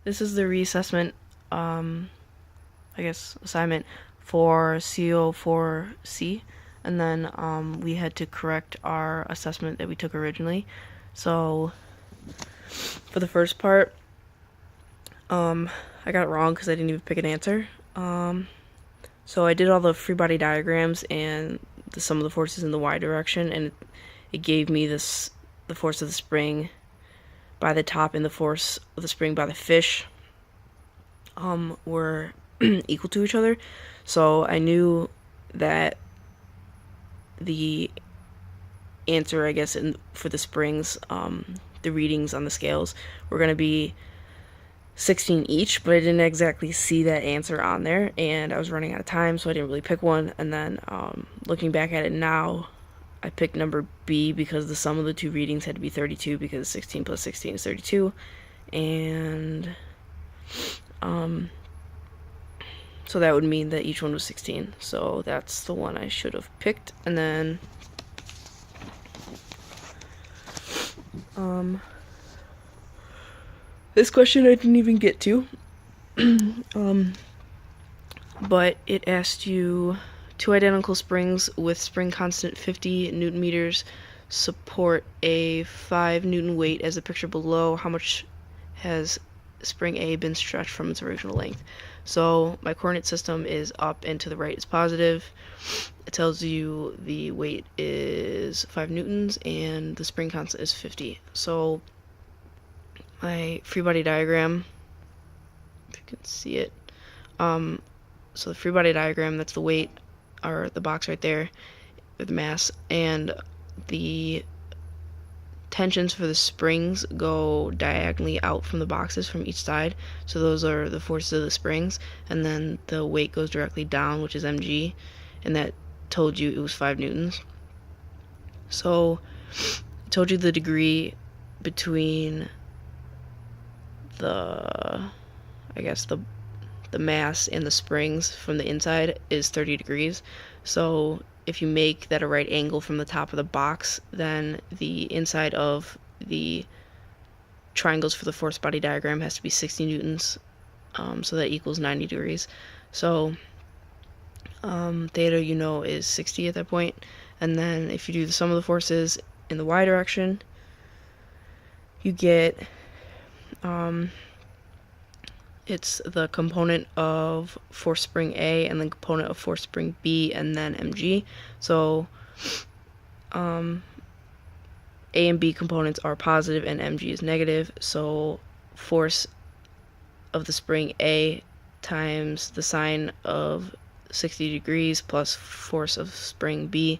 This is the reassessment, um, I guess, assignment for CO4c, and then we had to correct our assessment that we took originally. So for the first part, I got it wrong because I didn't even pick an answer. So I did all the free body diagrams and the sum of the forces in the y direction, and it gave me the force of the spring by the top and the force of the spring by the fish were equal to each other. So I knew that the answer, I guess, for the springs, the readings on the scales were going to be 16 each, but I didn't exactly see that answer on there, and I was running out of time, so I didn't really pick one. And then looking back at it now, I picked number B because the sum of the two readings had to be 32, because 16 plus 16 is 32, and so that would mean that each one was 16. So that's the one I should have picked. And then this question I didn't even get to. But it asked you two identical springs with spring constant 50 newton meters support a 5 newton weight as the picture below. How much has spring A been stretched from its original length? So my coordinate system is up and to the right is positive. It tells you the weight is 5 newtons and the spring constant is 50. So my free body diagram, if you can see it, so the free body diagram, that's the weight, or the box right there, with the mass, and the tensions for the springs go diagonally out from the boxes from each side. So those are the forces of the springs, and then the weight goes directly down, which is mg, and that told you it was 5 newtons. So it told you the degree between the, I guess, the mass and the springs from the inside is 30 degrees. So if you make that a right angle from the top of the box, then the inside of the triangles for the force body diagram has to be 60 newtons. So that equals 90 degrees. So theta, you know, is 60 at that point. And then if you do the sum of the forces in the y direction, you get it's the component of force spring A and the component of force spring B and then mg. So A and B components are positive and mg is negative. So force of the spring A times the sine of 60 degrees plus force of spring B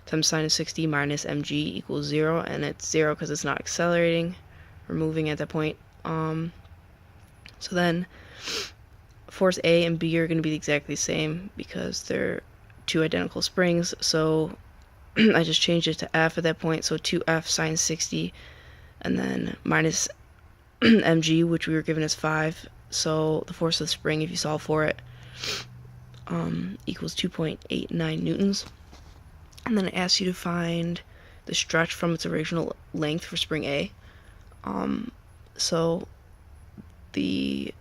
times sine of 60 minus mg equals 0, and it's 0 because it's not accelerating or moving at that point. So then force A and B are going to be exactly the same because they're two identical springs. So I just changed it to F at that point. So 2F sine 60 and then minus mg, which we were given as 5. So the force of the spring, if you solve for it, equals 2.89 newtons. And then it asks you to find the stretch from its original length for spring A. So the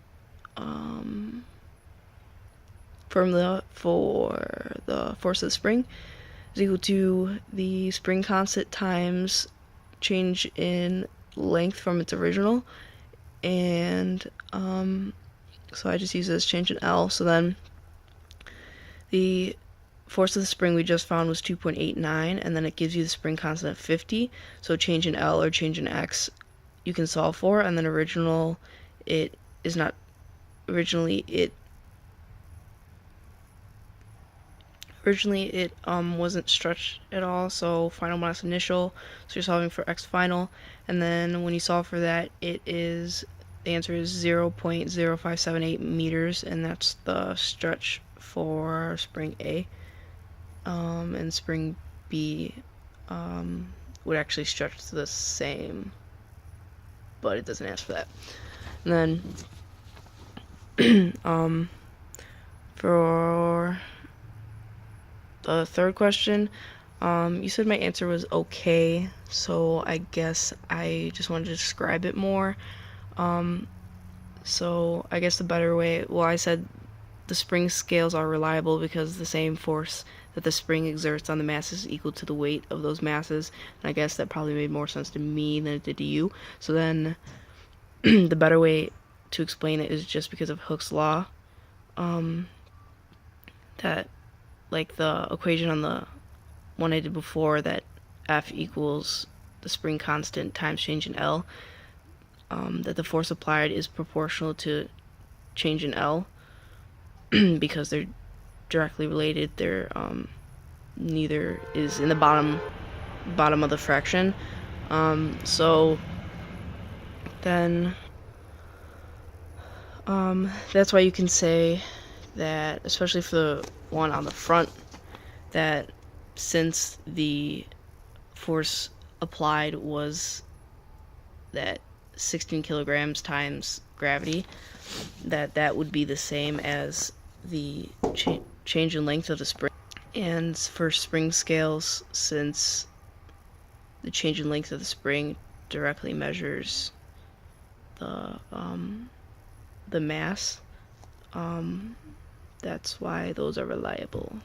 formula for the force of the spring is equal to the spring constant times change in length from its original, and so I just use this change in L. So then the force of the spring we just found was 2.89, and then it gives you the spring constant of 50. So change in L or change in X you can solve for, and then originally it wasn't stretched at all, so final minus initial, so you're solving for X final, and then when you solve for that, the answer is 0.0578 meters, and that's the stretch for spring A. And spring B would actually stretch the same, but it doesn't ask for that. And then for the third question, you said my answer was okay, so I guess I just wanted to describe it more. So I guess the better way, well, I said the spring scales are reliable because the same force that the spring exerts on the masses is equal to the weight of those masses. And I guess that probably made more sense to me than it did to you. So then the better way to explain it is just because of Hooke's law. That, like the equation on the one I did before, that F equals the spring constant times change in L, that the force applied is proportional to change in L because they're directly related. They're neither is in the bottom of the fraction. So then that's why you can say that, especially for the one on the front, that since the force applied was that 16 kilograms times gravity, that would be the same as the change in length of the spring. And for spring scales, since the change in length of the spring directly measures the mass, that's why those are reliable.